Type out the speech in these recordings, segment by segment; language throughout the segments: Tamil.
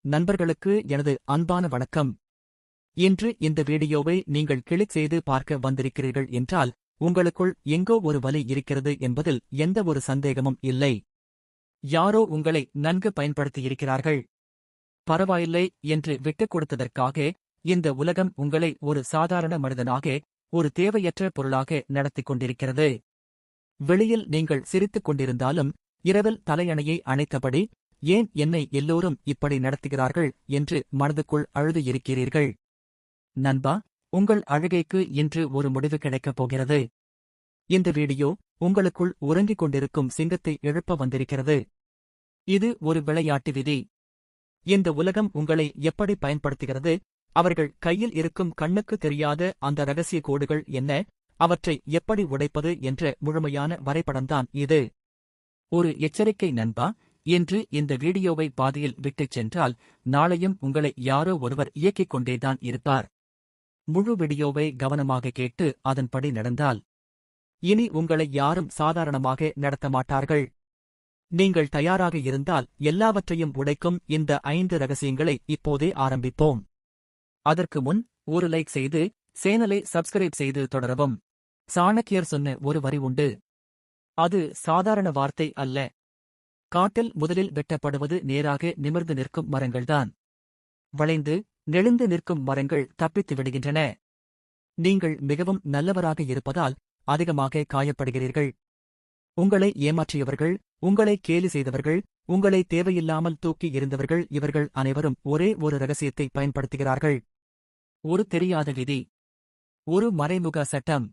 நண்பர்களுக்கு எனது அன்பான வணக்கம். இன்று இந்த வீடியோவை நீங்கள் கிளிக் செய்து பார்க்க வந்திருக்கிறீர்கள் என்றால் உங்களுக்குள் எங்கோ ஒரு வலி இருக்கிறது என்பதில் எந்த ஒரு சந்தேகமும் இல்லை. யாரோ உங்களை நன்கு பயன்படுத்தியிருக்கிறார்கள். பரவாயில்லை என்று விட்டுக் கொடுத்ததற்காக இந்த உலகம் உங்களை ஒரு சாதாரண மனிதனாக, ஒரு தேவையற்ற பொருளாக நடத்திக் கொண்டிருக்கிறது. வெளியில் நீங்கள் சிரித்துக் கொண்டிருந்தாலும் இரவில் தலையணையை அணைத்தபடி, ஏன் என்னை எல்லோரும் இப்படி நடத்துகிறார்கள் என்று மனதுக்குள் அழுது இருக்கிறீர்கள். நண்பா, உங்கள் அழுகைக்கு இன்று ஒரு முடிவு கிடைக்கப் போகிறது. இந்த வீடியோ உங்களுக்குள் உறங்கிக் கொண்டிருக்கும் சிங்கத்தை எழுப்ப வந்திருக்கிறது. இது ஒரு விளையாட்டு விதி. இந்த உலகம் உங்களை எப்படி பயன்படுத்துகிறது, அவர்கள் கையில் இருக்கும் கண்ணுக்கு தெரியாத அந்த ரகசிய கோடுகள் என்ன, அவற்றை எப்படி உடைப்பது என்ற முழுமையான வரைபடம்தான் இது. ஒரு எச்சரிக்கை நண்பா, இன்று இந்த வீடியோவை பாதியில் விட்டுச் சென்றால் நாளையும் உங்களை யாரோ ஒருவர் இயக்கிக் கொண்டேதான் இருப்பார். முழு வீடியோவை கவனமாக கேட்டு அதன்படி நடந்தால் இனி உங்களை யாரும் சாதாரணமாக நடத்த மாட்டார்கள். நீங்கள் தயாராக இருந்தால் எல்லாவற்றையும் உடைக்கும் இந்த 5 ரகசியங்களை இப்போதே ஆரம்பிப்போம். அதற்கு முன் ஒரு லைக் செய்து சேனலை சப்ஸ்கிரைப் செய்து தொடரவும். சாணக்கியர் சொன்ன ஒரு வரி உண்டு. அது சாதாரண வார்த்தை அல்ல. காட்டில் முதலில் வெட்டப்படுவது நேராக நிமிர்ந்து நிற்கும் மரங்கள்தான். வளைந்து நெளிந்து நிற்கும் மரங்கள் தப்பித்து விடுகின்றன. நீங்கள் மிகவும் நல்லவராக இருப்பதால் அதிகமாக காயப்படுகிறீர்கள். உங்களை ஏமாற்றியவர்கள், உங்களை கேலி செய்தவர்கள், உங்களை தேவையில்லாமல் தூக்கி எறிந்தவர்கள், இவர்கள் அனைவரும் ஒரே ஒரு ரகசியத்தை பயன்படுத்துகிறார்கள். ஒரு தெரியாத விதி, ஒரு மறைமுக சட்டம்.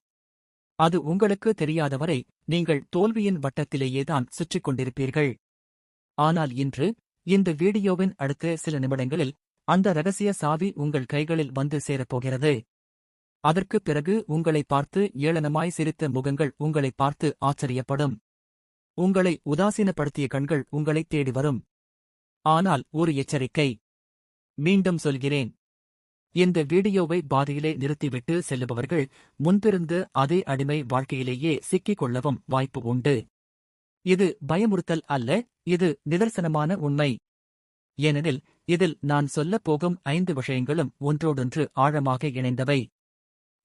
அது உங்களுக்கு தெரியாதவரை நீங்கள் தோல்வியின் வட்டத்திலேயேதான் சுற்றிக் கொண்டிருப்பீர்கள். ஆனால் இன்று இந்த வீடியோவின் அடுத்த சில நிமிடங்களில் அந்த ரகசிய சாவி உங்கள் கைகளில் வந்து சேரப்போகிறது. அதற்குப் பிறகு உங்களை பார்த்து ஏளனமாய் சிரித்த முகங்கள் உங்களை பார்த்து ஆச்சரியப்படும். உங்களை உதாசீனப்படுத்திய கண்கள் உங்களை தேடி வரும். ஆனால் ஒரு எச்சரிக்கை. மீண்டும் சொல்கிறேன், இந்த வீடியோவை பாதியிலே நிறுத்திவிட்டு செல்லுபவர்கள் முன்பிருந்து அதே அடிமை வாழ்க்கையிலேயே சிக்கிக் கொள்ளவும் வாய்ப்பு உண்டு. இது பயமுறுத்தல் அல்ல, இது நிதர்சனமான உண்மை. ஏனெனில் இதில் நான் சொல்லப் போகும் 5 விஷயங்களும் ஒன்றோடொன்று ஆழமாக இணைந்தவை.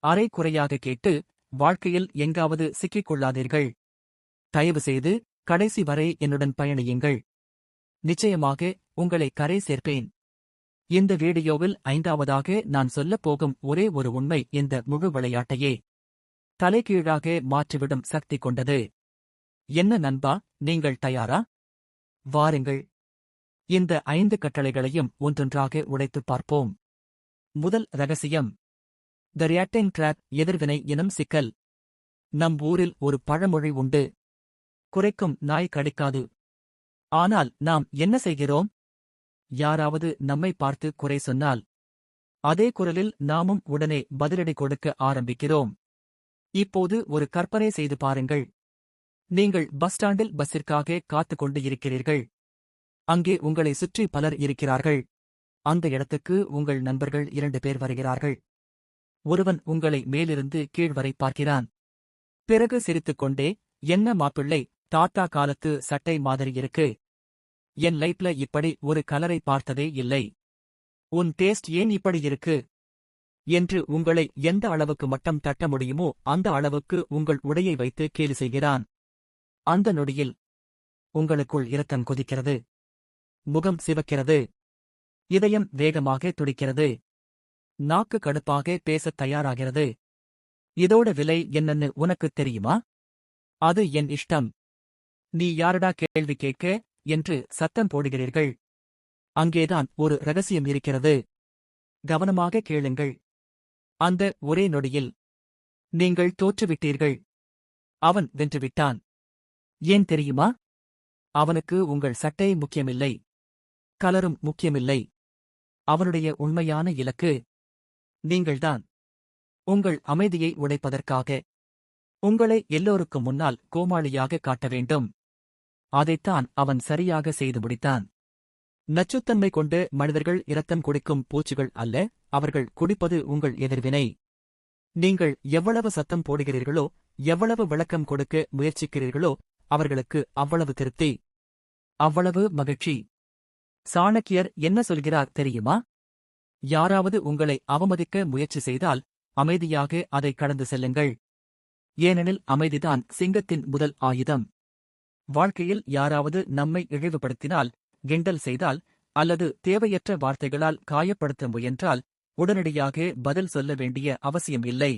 அரை குறையாக கேட்டு வாழ்க்கையில் எங்காவது சிக்கிக் கொள்ளாதீர்கள். தயவுசெய்து கடைசி வரை என்னுடன் பயணியுங்கள். நிச்சயமாக உங்களை கரை சேர்ப்பேன். இந்த வீடியோவில் 5ஆவதாக நான் சொல்லப் போகும் ஒரே ஒரு உண்மை இந்த முழு விளையாட்டையே தலைகீழாக மாற்றிவிடும் சக்தி கொண்டது. என்ன நண்பா, நீங்கள் தயாரா? வாருங்கள். இந்த 5 கட்டளைகளையும் ஒன்றொன்றாக உடைத்துப் பார்ப்போம். முதல் ரகசியம். த ரியாக்டிங் ட்ராப், எதிர்வினை எனும் சிக்கல். நம் ஊரில் ஒரு பழமொழி உண்டு. குரைக்கும் நாய் கடிக்காது. ஆனால் நாம் என்ன செய்கிறோம்? யாராவது நம்மை பார்த்து குறை சொன்னால் அதே குரலில் நாமும் உடனே பதிலடி கொடுக்க ஆரம்பிக்கிறோம். இப்போது ஒரு கற்பனை செய்து பாருங்கள். நீங்கள் பஸ் ஸ்டாண்டில் பஸ்ஸிற்காக காத்துக் கொண்டு இருக்கிறீர்கள். அங்கே உங்களை சுற்றி பலர் இருக்கிறார்கள். அந்த இடத்துக்கு உங்கள் நண்பர்கள் 2 பேர் வருகிறார்கள். ஒருவன் உங்களை மேலிருந்து கீழ் வரை பார்க்கிறான். பிறகு சிரித்துக்கொண்டே, என்ன மாப்பிள்ளை, தாத்தா காலத்து சட்டை மாதிரி இருக்கு. என் லைஃப்ல இப்படி ஒரு கலரை பார்த்ததே இல்லை. உன் டேஸ்ட் ஏன் இப்படி இருக்கு என்று உங்களை எந்த அளவுக்கு மட்டம் தட்ட முடியுமோ அந்த அளவுக்கு உங்கள் உடையை வைத்து கேலி செய்கிறான். அந்த நொடியில் உங்களுக்குள் இரத்தம் கொதிக்கிறது. முகம் சிவக்கிறது. இதயம் வேகமாக துடிக்கிறது. நாக்கு கடுப்பாக பேசத் தயாராகிறது. இதோட விலை என்னன்னு உனக்குத் தெரியுமா? அது என் இஷ்டம். நீ யாரடா கேள்வி கேட்க என்று சத்தம் போடுகிறீர்கள். அங்கேதான் ஒரு ரகசியம் இருக்கிறது. கவனமாக கேளுங்கள். அந்த ஒரே நொடியில் நீங்கள் தோற்றுவிட்டீர்கள். அவன் வென்றுவிட்டான். ஏன் தெரியுமா? அவனுக்கு உங்கள் சட்டை முக்கியமில்லை. கலரும் முக்கியமில்லை. அவனுடைய உண்மையான இலக்கு நீங்கள்தான். உங்கள் அமைதியை உடைப்பதற்காக உங்களை எல்லோருக்கும் முன்னால் கோமாளியாக காட்ட வேண்டும். அதைத்தான் அவன் சரியாக செய்து முடித்தான். நச்சுத்தன்மை கொண்டு மனிதர்கள் இரத்தம் குடிக்கும் பூச்சிகள் அல்ல, அவர்கள் குடிப்பது உங்கள் எதிர்வினை. நீங்கள் எவ்வளவு சத்தம் போடுகிறீர்களோ, எவ்வளவு விளக்கம் கொடுக்க முயற்சிக்கிறீர்களோ, அவர்களுக்கு அவ்வளவு திருப்தி, அவ்வளவு மகிழ்ச்சி. சாணக்கியர் என்ன சொல்கிறார் தெரியுமா? யாராவது உங்களை அவமதிக்க முயற்சி செய்தால் அமைதியாக அதை கடந்து செல்லுங்கள். ஏனெனில் அமைதிதான் சிங்கத்தின் முதல் ஆயுதம். வாழ்க்கையில் யாராவது நம்மை இழிவுபடுத்தினால், கிண்டல் செய்தால் அல்லது தேவையற்ற வார்த்தைகளால் காயப்படுத்த முயன்றால் உடனடியாக பதில் சொல்ல வேண்டிய அவசியம் இல்லை.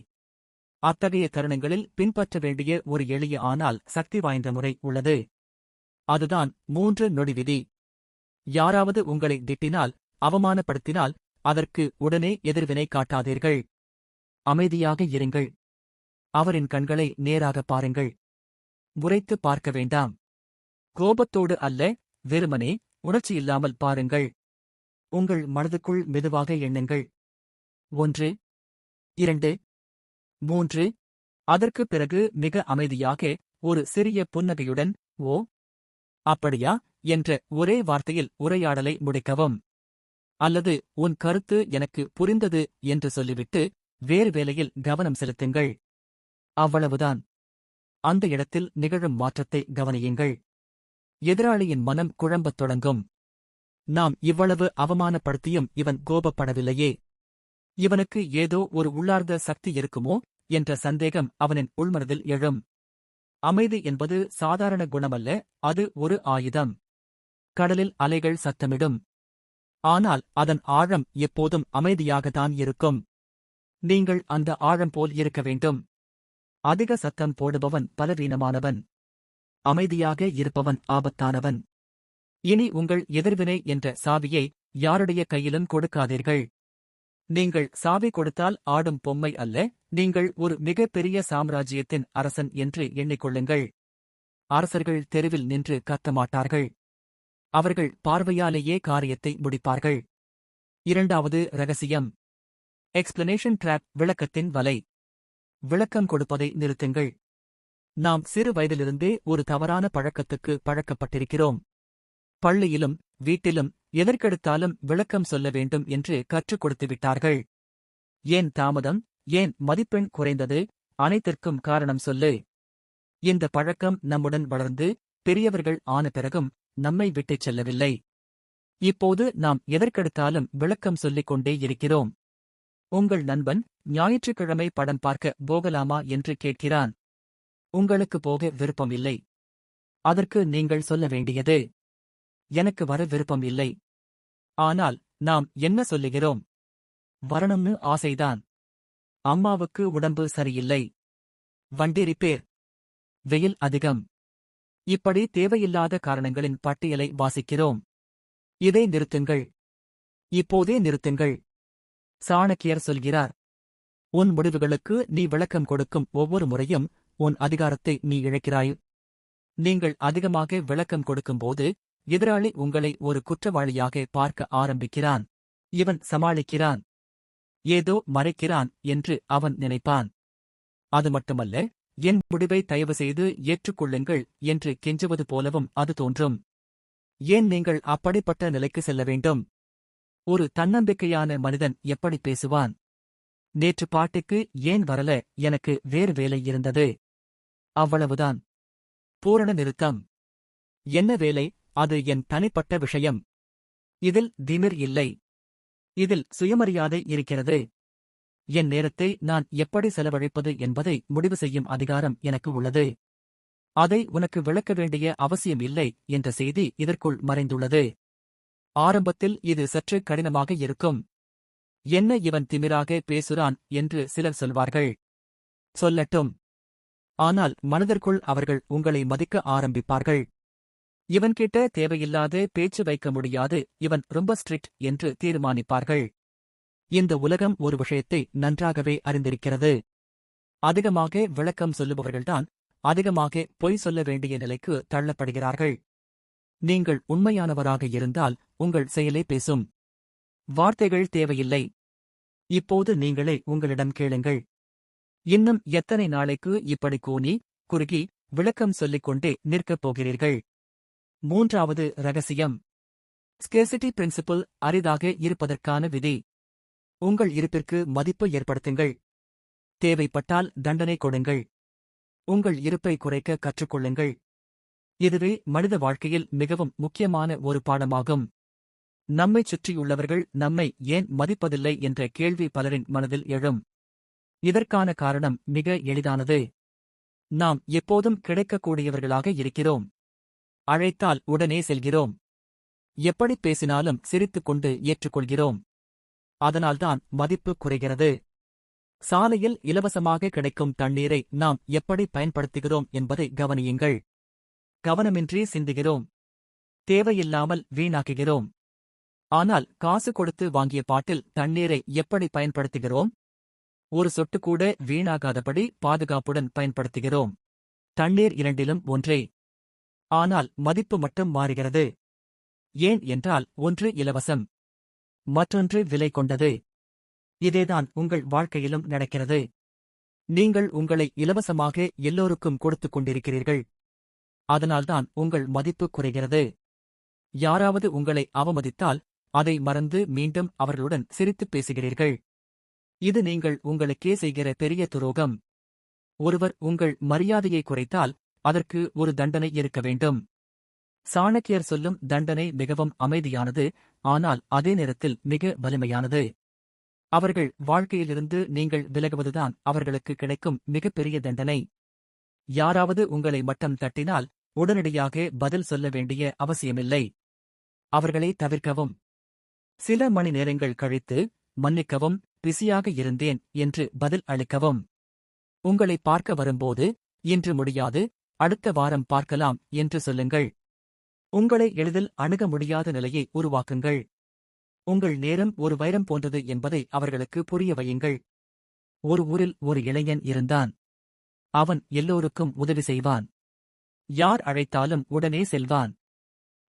அத்தகைய தருணங்களில் பின்பற்ற வேண்டிய ஒரு எளிய ஆனால் சக்தி வாய்ந்த முறை உள்ளது. அதுதான் 3 நொடி விதி. யாராவது உங்களை திட்டினால், அவமானப்படுத்தினால் அதற்கு உடனே எதிர்வினை காட்டாதீர்கள். அமைதியாக இருங்கள். அவரின் கண்களை நேராக பாருங்கள். முறைத்து பார்க்க வேண்டாம். கோபத்தோடு அல்ல, வெறுமனே உணர்ச்சியில்லாமல் பாருங்கள். உங்கள் மனதுக்குள் மெதுவாக எண்ணுங்கள். 1, 2, 3. அதற்குப் பிறகு மிக அமைதியாக ஒரு சிறிய புன்னகையுடன், ஓ, அப்படியா என்ற ஒரே வார்த்தையில் உரையாடலை முடிக்கவும். அல்லது உன் கருத்து எனக்கு புரிந்தது என்று சொல்லிவிட்டு வேறு வேலையில் கவனம் செலுத்துங்கள். அவ்வளவுதான். அந்த இடத்தில் நிகழும் மாற்றத்தை கவனியுங்கள். எதிராளியின் மனம் குழம்பத் தொடங்கும். நாம் இவ்வளவு அவமானப்படுத்தியும் இவன் கோபப்படவில்லையே, இவனுக்கு ஏதோ ஒரு உள்ளார்ந்த சக்தி இருக்குமோ என்ற சந்தேகம் அவனின் உள்மனதில் எழும். அமைதி என்பது சாதாரண குணமல்ல, அது ஒரு ஆயுதம். கடலில் அலைகள் சத்தமிடும். ஆனால் அதன் ஆழம் எப்போதும் அமைதியாகத்தான் இருக்கும். நீங்கள் அந்த ஆழம் போல் இருக்க வேண்டும். அதிக சத்தம் போடுபவன் பலவீனமானவன். அமைதியாக இருப்பவன் ஆபத்தானவன். இனி உங்கள் எதிர்வினை என்ற சாவியை யாருடைய கையிலும் கொடுக்காதீர்கள். நீங்கள் சாவி கொடுத்தால் ஆடும் பொம்மை அல்ல, நீங்கள் ஒரு மிகப்பெரிய சாம்ராஜ்யத்தின் அரசன் என்று எண்ணிக்கொள்ளுங்கள். அரசர்கள் தெருவில் நின்று கத்தமாட்டார்கள். அவர்கள் பார்வையாலேயே காரியத்தை முடிப்பார்கள். 2வது ரகசியம். எக்ஸ்பிளனேஷன் ட்ராப், விளக்கத்தின் வலை. விளக்கம் கொடுப்பதை நிறுத்துங்கள். நாம் சிறு வயதிலிருந்தே ஒரு தவறான பழக்கத்துக்கு பழக்கப்பட்டிருக்கிறோம். பள்ளியிலும் வீட்டிலும் எதற்கெடுத்தாலும் விளக்கம் சொல்ல வேண்டும் என்று கற்றுக் கொடுத்து விட்டார்கள். ஏன் தாமதம், ஏன் மதிப்பெண் குறைந்தது, அனைத்திற்கும் காரணம் சொல்லு. இந்த பழக்கம் நம்முடன் வளர்ந்து பெரியவர்கள் ஆன பிறகும் நம்மை விட்டுச் செல்லவில்லை. இப்போது நாம் எதற்கெடுத்தாலும் விளக்கம் சொல்லிக் கொண்டே இருக்கிறோம். உங்கள் நண்பன் ஞாயிற்றுக்கிழமை படம் பார்க்க போகலாமா என்று கேட்கிறான். உங்களுக்கு போக விருப்பம் இல்லை. அதற்கு நீங்கள் சொல்ல வேண்டியது, எனக்கு வர விருப்பம் இல்லை. ஆனால் நாம் என்ன சொல்லுகிறோம்? வரணும்னு ஆசைதான். அம்மாவுக்கு உடம்பு சரியில்லை. வண்டி ரிப்பேர். வெயில் அதிகம். இப்படி தேவையில்லாத காரணங்களின் பட்டியலை வாசிக்கிறோம். இதை நிறுத்துங்கள். இப்போதே நிறுத்துங்கள். சாணக்கியர் சொல்கிறார், உன் முடிவுகளுக்கு நீ விளக்கம் கொடுக்கும் ஒவ்வொரு முறையும் உன் அதிகாரத்தை நீ இழக்கிறாய். நீங்கள் அதிகமாக விளக்கம் கொடுக்கும்போது எதிராளி உங்களை ஒரு குற்றவாளியாக பார்க்க ஆரம்பிக்கிறான். இவன் சமாளிக்கிறான், ஏதோ மறைக்கிறான் என்று அவன் நினைப்பான். அது மட்டுமல்ல, என் முடிவை தயவு செய்து ஏற்றுக்கொள்ளுங்கள் என்று கெஞ்சுவது போலவும் அது தோன்றும். ஏன் நீங்கள் அப்படிப்பட்ட நிலைக்கு செல்ல வேண்டும்? ஒரு தன்னம்பிக்கையான மனிதன் எப்படி பேசுவான்? நேற்று பாட்டிக்கு ஏன் வரல, எனக்கு வேறு வேலை இருந்தது. அவ்வளவுதான். பூரண நிறுத்தம். என்ன வேலை? அது என் தனிப்பட்ட விஷயம். இதில் திமிர் இல்லை. இதில் சுயமரியாதை இருக்கிறது. என் நேரத்தை நான் எப்படி செலவழிப்பது என்பதை முடிவு செய்யும் அதிகாரம் எனக்கு உள்ளது. அதை உனக்கு விளக்க வேண்டிய அவசியம் இல்லை என்ற செய்தி இதற்குள் மறைந்துள்ளது. ஆரம்பத்தில் இது சற்று கடினமாக இருக்கும். என்ன இவன் திமிராக பேசுறான் என்று சிலர் சொல்வார்கள். சொல்லட்டும். ஆனால் மனதிற்குள் அவர்கள் உங்களை மதிக்க ஆரம்பிப்பார்கள். இவன்கிட்ட தேவையில்லாத பேச்சு வைக்க முடியாது, இவன் ரொம்ப ஸ்ட்ரிக்ட் என்று தீர்மானிப்பார்கள். இந்த உலகம் ஒரு விஷயத்தை நன்றாகவே அறிந்திருக்கிறது. அதிகமாக விளக்கம் சொல்லுபவர்கள்தான் அதிகமாக பொய் சொல்ல வேண்டிய நிலைக்கு தள்ளப்படுகிறார்கள். நீங்கள் உண்மையானவராக இருந்தால் உங்கள் செயலே பேசும். வார்த்தைகள் தேவையில்லை. இப்போது நீங்களே உங்களிடம் கேளுங்கள். இன்னும் எத்தனை நாளைக்கு இப்படி கூனி குறுகி விளக்கம் சொல்லிக் கொண்டே நிற்கப் போகிறீர்கள்? 3வது ரகசியம். ஸ்கேர்சிட்டி பிரின்சிபிள், அரிதாக இருப்பதற்கான விதி. உங்கள் இருப்பிற்கு மதிப்பு ஏற்படுத்துங்கள். தேவைப்பட்டால் தண்டனை கொடுங்கள். உங்கள் இருப்பை குறைக்க கற்றுக்கொள்ளுங்கள். இதுவே மனித வாழ்க்கையில் மிகவும் முக்கியமான ஒரு பாடமாகும். நம்மைச் சுற்றியுள்ளவர்கள் நம்மை ஏன் மதிப்பதில்லை என்ற கேள்வி பலரின் மனதில் எழும். இதற்கான காரணம் மிக எளிதானது. நாம் எப்போதும் கிடைக்கக்கூடியவர்களாக இருக்கிறோம். அழைத்தால் உடனே செல்கிறோம். எப்படிப் பேசினாலும் சிரித்துக்கொண்டு ஏற்றுக்கொள்கிறோம். அதனால்தான் மதிப்பு குறைகிறது. சாலையில் இலவசமாக கிடைக்கும் தண்ணீரை நாம் எப்படி பயன்படுத்துகிறோம் என்பதை கவனியுங்கள். கவனமின்றி சிந்துகிறோம். தேவையில்லாமல் வீணாக்குகிறோம். ஆனால் காசு கொடுத்து வாங்கிய பாட்டில் தண்ணீரை எப்படி பயன்படுத்துகிறோம்? ஒரு சொட்டு கூட வீணாகாதபடி பாதுகாப்புடன் பயன்படுத்துகிறோம். தண்ணீர் இரண்டிலும் ஒன்றே. ஆனால் மதிப்பு மட்டும் மாறுகிறது. ஏன் என்றால் ஒன்று இலவசம், மற்றொன்று விலை கொண்டது. இதேதான் உங்கள் வாழ்க்கையிலும் நடக்கிறது. நீங்கள் உங்களை இலவசமாக எல்லோருக்கும் கொடுத்துக் கொண்டிருக்கிறீர்கள். அதனால்தான் உங்கள் மதிப்பு குறைகிறது. யாராவது உங்களை அவமதித்தால் அதை மறந்து மீண்டும் அவர்களுடன் சிரித்துப் பேசுகிறீர்கள். இது நீங்கள் உங்களுக்கே செய்கிற பெரிய துரோகம். ஒருவர் உங்கள் மரியாதையை குறைத்தால் அதற்கு ஒரு தண்டனை இருக்க வேண்டும். சாணக்கியர் சொல்லும் தண்டனை மிகவும் அமைதியானது, ஆனால் அதே நேரத்தில் மிக வலிமையானது. அவர்கள் வாழ்க்கையிலிருந்து நீங்கள் விலகுவதுதான் அவர்களுக்கு கிடைக்கும் மிகப்பெரிய தண்டனை. யாராவது உங்களை மட்டம் தட்டினால் உடனடியாக பதில் சொல்ல வேண்டிய அவசியமில்லை. அவர்களை தவிர்க்கவும். சில மணி நேரங்கள் கழித்து, மன்னிக்கவும், பிஸியாக இருந்தேன் என்று பதில் அளிக்கவும். உங்களை பார்க்க வரும்போது, இன்று முடியாது, அடுத்த வாரம் பார்க்கலாம் என்று சொல்லுங்கள். உங்களை எளிதில் அணுக முடியாத நிலையை உருவாக்குங்கள். உங்கள் நேரம் ஒரு வைரம் போன்றது என்பதை அவர்களுக்கு புரிய வையுங்கள். ஒரு ஊரில் ஒரு இளைஞன் இருந்தான். அவன் எல்லோருக்கும் உதவி செய்வான். யார் அழைத்தாலும் உடனே செல்வான்.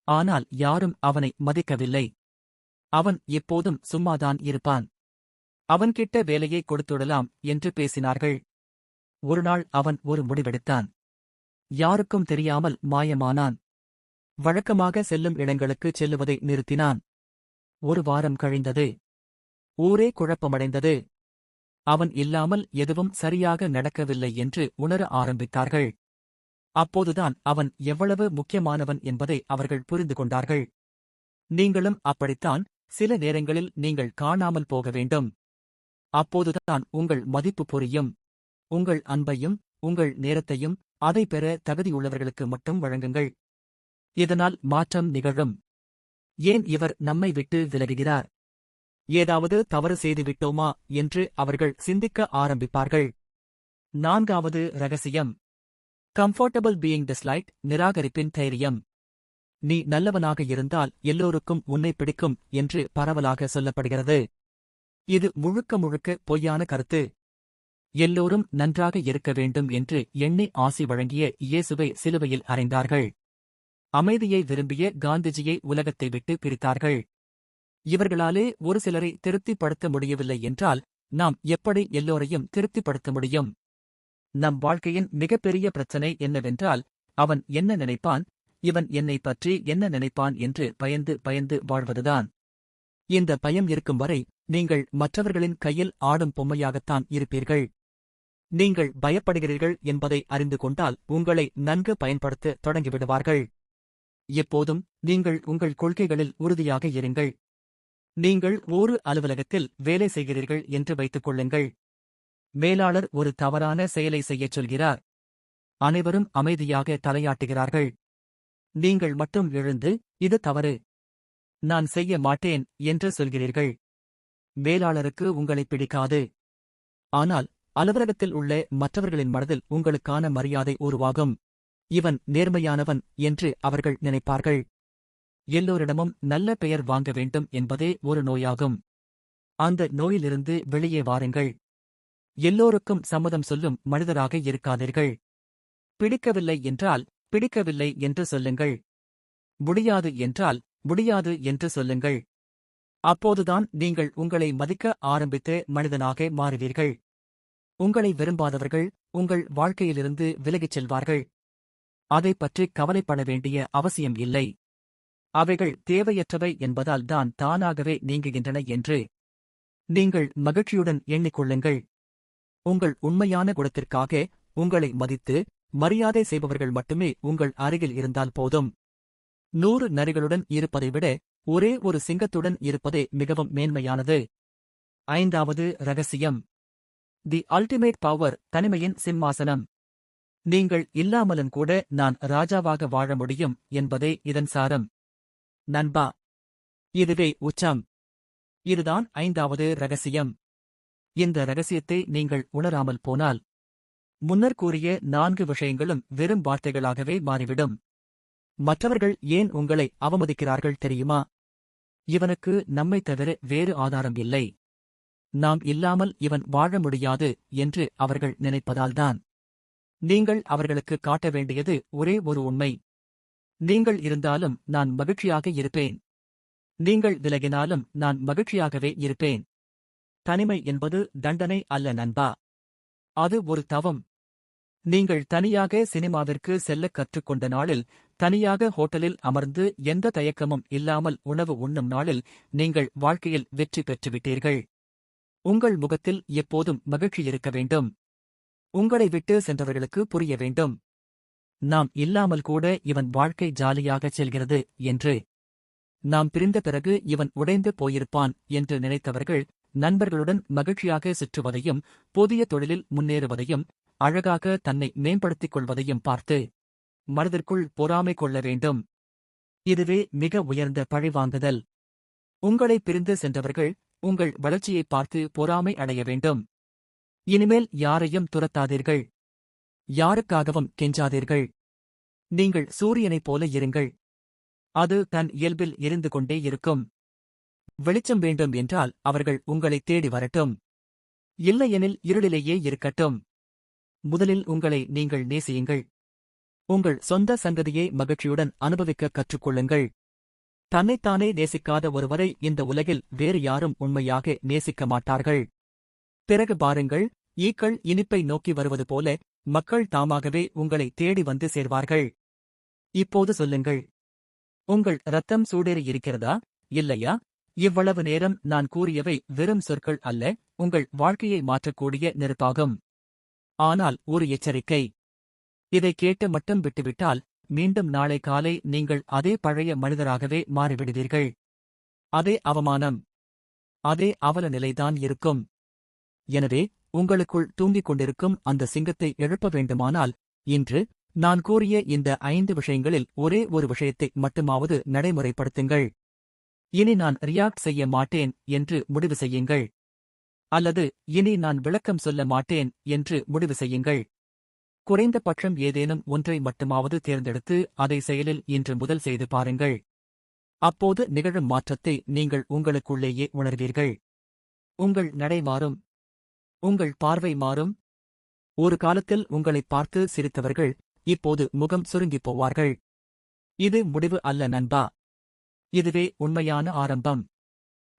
ஆனால் யாரும் அவனை மதிக்கவில்லை. அவன் எப்போதும் சும்மாதான் இருப்பான். அவன்கிட்ட வேலையை கொடுத்துடலாம் என்று பேசினார்கள். ஒருநாள் அவன் ஒரு முடிவெடுத்தான். யாருக்கும் தெரியாமல் மாயமானான். வழக்கமாக செல்லும் இடங்களுக்குச் செல்லுவதை நிறுத்தினான். ஒரு வாரம் கழிந்தது. ஊரே குழப்பமடைந்தது. அவன் இல்லாமல் எதுவும் சரியாக நடக்கவில்லை என்று உணர ஆரம்பித்தார்கள். அப்போதுதான் அவன் எவ்வளவு முக்கியமானவன் என்பதை அவர்கள் புரிந்து கொண்டார்கள். நீங்களும் அப்படித்தான். சில நேரங்களில் நீங்கள் காணாமல் போக வேண்டும். அப்போதுதான் உங்கள் மதிப்பு புரியும். உங்கள் அன்பையும் உங்கள் நேரத்தையும் அதை பெற தகுதியுள்ளவர்களுக்கு மட்டும் வழங்குங்கள். இதனால் மாற்றம் நிகழும். ஏன் இவர் நம்மை விட்டு விலகுகிறார்? ஏதாவது தவறு செய்துவிட்டோமா என்று அவர்கள் சிந்திக்க ஆரம்பிப்பார்கள். 4வது ரகசியம், கம்ஃபர்டபிள் பீயிங் டிஸ்லைக்ட், நிராகரிப்பின் தைரியம். நீ நல்லவனாக இருந்தால் எல்லோருக்கும் உன்னை பிடிக்கும் என்று பரவலாக சொல்லப்படுகிறது. இது முழுக்க முழுக்க பொய்யான கருத்து. எல்லோரும் நன்றாக இருக்க வேண்டும் என்று எண்ணி ஆசி வழங்கிய இயேசுவை சிலுவையில் அறைந்தார்கள். அமைதியை விரும்பிய காந்திஜியை உலகத்தை விட்டு பிரித்தார்கள். இவர்களாலே ஒரு சிலரை திருப்திப்படுத்த முடியவில்லை என்றால் நாம் எப்படி எல்லோரையும் திருப்திப்படுத்த முடியும்? நம் வாழ்க்கையின் மிகப்பெரிய பிரச்சனை என்னவென்றால், அவன் என்ன நினைப்பான், இவன் என்னை பற்றி என்ன நினைப்பான் என்று பயந்து பயந்து வாழ்வதுதான். இந்த பயம் இருக்கும் வரை நீங்கள் மற்றவர்களின் கையில் ஆடும் பொம்மையாகத்தான் இருப்பீர்கள். நீங்கள் பயப்படுகிறீர்கள் என்பதை அறிந்து கொண்டால் உங்களை நன்கு பயன்படுத்த தொடங்கிவிடுவார்கள். எப்போதும் நீங்கள் உங்கள் கொள்கைகளில் உறுதியாக இருங்கள். நீங்கள் ஒரு அலுவலகத்தில் வேலை செய்கிறீர்கள் என்று வைத்துக் கொள்ளுங்கள். மேலாளர் ஒரு தவறான செயலை செய்யச் சொல்கிறார். அனைவரும் அமைதியாக தலையாட்டுகிறார்கள். நீங்கள் மட்டும் எழுந்து, இது தவறு, நான் செய்ய மாட்டேன் என்று சொல்கிறீர்கள். மேலாளருக்கு உங்களை பிடிக்காது. ஆனால் அலுவலகத்தில் உள்ள மற்றவர்களின் மனதில் உங்களுக்கான மரியாதை உருவாகும். இவன் நேர்மையானவன் என்று அவர்கள் நினைப்பார்கள். எல்லோரிடமும் நல்ல பெயர் வாங்க வேண்டும் என்பதே ஒரு நோயாகும். அந்த நோயிலிருந்து வெளியே வாருங்கள். எல்லோருக்கும் சம்மதம் சொல்லும் மனிதராக இருக்காதீர்கள். பிடிக்கவில்லை என்றால் பிடிக்கவில்லை என்று சொல்லுங்கள். முடியாது என்றால் முடியாது என்று சொல்லுங்கள். அப்போதுதான் நீங்கள் உங்களை மதிக்க ஆரம்பித்த மனிதனாக மாறுவீர்கள். உங்களை விரும்பாதவர்கள் உங்கள் வாழ்க்கையிலிருந்து விலகிச் செல்வார்கள். அதைப் பற்றி கவலைப்பட வேண்டிய அவசியம் இல்லை. அவைகள் தேவையற்றவை என்பதால் தான் தானாகவே நீங்குகின்றன என்று நீங்கள் மகிழ்ச்சியுடன் எண்ணிக்கொள்ளுங்கள். உங்கள் உண்மையான குணத்திற்காக உங்களை மதித்து மரியாதை செய்பவர்கள் மட்டுமே உங்கள் அருகில் இருந்தால் போதும். 100 நரிகளுடன் இருப்பதை விட ஒரே ஒரு சிங்கத்துடன் இருப்பதே மிகவும் மேன்மையானது. 5வது ரகசியம். தி அல்டிமேட் பவர், தனிமையின் சிம்மாசனம். நீங்கள் இல்லாமலும் கூட நான் ராஜாவாக வாழ முடியும் என்பதே இதன் சாரம். நண்பா, இதுவே உச்சம். இதுதான் 5வது ரகசியம். இந்த ரகசியத்தை நீங்கள் உணராமல் போனால் முன்னர் கூறிய 4 விஷயங்களும் வெறும் வார்த்தைகளாகவே மாறிவிடும். மற்றவர்கள் ஏன் உங்களை அவமதிக்கிறார்கள் தெரியுமா? இவனுக்கு நம்மைத் தவிர வேறு ஆதாரம் இல்லை, நாம் இல்லாமல் இவன் வாழ முடியாது என்று அவர்கள் நினைப்பதால்தான். நீங்கள் அவர்களுக்கு காட்ட வேண்டியது ஒரே ஒரு உண்மை. நீங்கள் இருந்தாலும் நான் மகிழ்ச்சியாக இருப்பேன். நீங்கள் விலகினாலும் நான் மகிழ்ச்சியாகவே இருப்பேன். தனிமை என்பது தண்டனை அல்ல நண்பா. அது ஒரு தவம். நீங்கள் தனியாக சினிமாவிற்கு செல்லக் கற்றுக்கொண்ட நாளில், தனியாக ஹோட்டலில் அமர்ந்து எந்த தயக்கமும் இல்லாமல் உணவு உண்ணும் நாளில் நீங்கள் வாழ்க்கையில் வெற்றி பெற்றுவிட்டீர்கள். உங்கள் முகத்தில் எப்போதும் மகிழ்ச்சி இருக்க வேண்டும். உங்களை விட்டு சென்றவர்களுக்கு புரிய வேண்டும், நாம் இல்லாமல் கூட இவன் வாழ்க்கை ஜாலியாகச் செல்கிறது என்று. நாம் பிரிந்த பிறகு இவன் உடைந்து போயிருப்பான் என்று நினைத்தவர்கள் நண்பர்களுடன் மகிழ்ச்சியாக சுற்றுவதையும், புதிய தொழிலில் முன்னேறுவதையும், அழகாக தன்னை மேம்படுத்திக் கொள்வதையும் பார்த்து மனதிற்குள் பொறாமை கொள்ள வேண்டும். இதுவே மிக உயர்ந்த பழிவாங்குதல். உங்களை பிரிந்து சென்றவர்கள் உங்கள் வளர்ச்சியை பார்த்து பொறாமை அடைய வேண்டும். இனிமேல் யாரையும் துரத்தாதீர்கள். யாருக்காகவும் கெஞ்சாதீர்கள். நீங்கள் சூரியனைப் போல இருங்கள். அது தன் இயல்பில் எரிந்து கொண்டே இருக்கும். வெளிச்சம் வேண்டும் என்றால் அவர்கள் உங்களை தேடி வரட்டும். இல்லையெனில் இருளிலேயே இருக்கட்டும். முதலில் உங்களை நீங்கள் நேசியுங்கள். உங்கள் சொந்த சங்கதியை மகிழ்ச்சியுடன் அனுபவிக்க கற்றுக்கொள்ளுங்கள். தன்னைத்தானே நேசிக்காத ஒருவரை இந்த உலகில் வேறு யாரும் உண்மையாக நேசிக்க மாட்டார்கள். பிறகு பாருங்கள், ஈக்கள் இனிப்பை நோக்கி வருவது போல மக்கள் தாமாகவே உங்களை தேடி வந்து சேர்வார்கள். இப்போது சொல்லுங்கள், உங்கள் இரத்தம் சூடேறி இருக்கிறதா, இல்லையா? இவ்வளவு நேரம் நான் கூறியவை வெறும் சொற்கள் அல்ல, உங்கள் வாழ்க்கையை மாற்றக்கூடிய நெருப்பாகும். ஆனால் ஒரு எச்சரிக்கை. இதை கேட்டு மட்டும் விட்டுவிட்டால் மீண்டும் நாளை காலை நீங்கள் அதே பழைய மனிதராகவே மாறிவிடுவீர்கள். அதே அவமானம், அதே அவல நிலைதான் இருக்கும். எனவே உங்களுக்குள் தூங்கிக் கொண்டிருக்கும் அந்த சிங்கத்தை எழுப்ப வேண்டுமானால் இன்று நான் கூறிய இந்த 5 விஷயங்களில் ஒரே ஒரு விஷயத்தை மட்டுமாவது நடைமுறைப்படுத்துங்கள். இனி நான் ரியாக்ட் செய்ய மாட்டேன் என்று முடிவு செய்யுங்கள். அல்லது இனி நான் விளக்கம் சொல்ல மாட்டேன் என்று முடிவு செய்யுங்கள். குறைந்தபட்சம் ஏதேனும் ஒன்றை மட்டுமாவது தேர்ந்தெடுத்து அதை செயலில் இன்று முதல் செய்து பாருங்கள். அப்போது நிகழும் மாற்றத்தை நீங்கள் உங்களுக்குள்ளேயே உணர்வீர்கள். உங்கள் நடை மாறும். உங்கள் பார்வை மாறும். ஒரு காலத்தில் உங்களைப் பார்த்து சிரித்தவர்கள் இப்போது முகம் சுருங்கிப் போவார்கள். இது முடிவு அல்ல நண்பா. இதுவே உண்மையான ஆரம்பம்.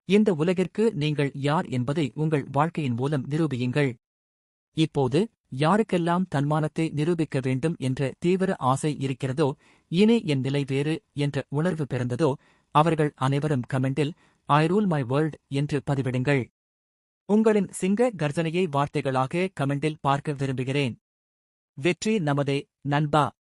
இந்த உலகிற்கு நீங்கள் யார் என்பதை உங்கள் வாழ்க்கையின் மூலம் நிரூபியுங்கள். இப்போது யாருக்கெல்லாம் தன்மானத்தை நிரூபிக்க வேண்டும் என்ற தீவிர ஆசை இருக்கிறதோ, இனி என் நிலை வேறு என்ற உணர்வு பிறந்ததோ, அவர்கள் அனைவரும் கமெண்டில் ஐ ரூல் மை வேர்ல்ட் என்று பதிவிடுங்கள். உங்களின் சிங்க கர்ஜனையை வார்த்தைகளாக கமெண்டில் பார்க்க விரும்புகிறேன். வெற்றி நமதே நண்பா.